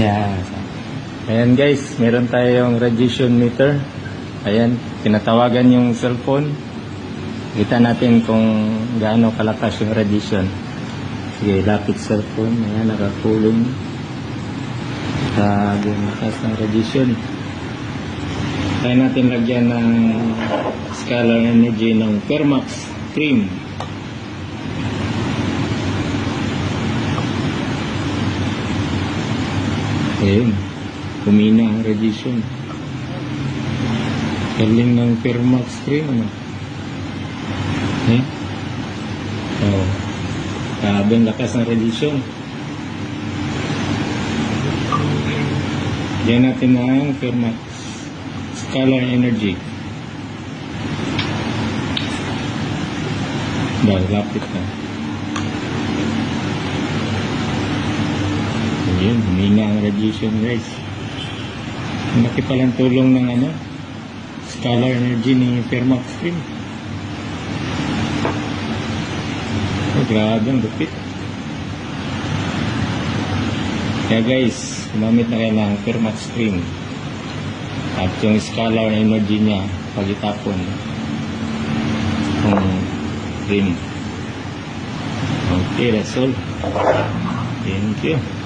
Yeah. Ayan guys, meron tayong radiation meter. Ayan, tinatawagan yung cellphone. Kita natin kung gaano kalakas yung radiation. Sige, lapit cellphone. Ayan, nakakulong. Grabe yung lakas ng radiation. Kaya natin lagyan ng scalar energy ng Fermax cream. Ayun, humina ang radiation. Galing ng Fermax cream, ano? Eh? Oh, grabe ang lakas ng radiation. Diyan natin ang Fermax scalar energy. Dahil lapit na. Ayun, humina ang radiation guys. Ang laki palang tulong ng scalar energy ni Fermax cream. Oh, grabe ang lupit. Kaya guys, gumamit na kayo ng Fermax cream. At yung scalar energy niya, pag itapon yung cream. Okay, that's all. Thank you.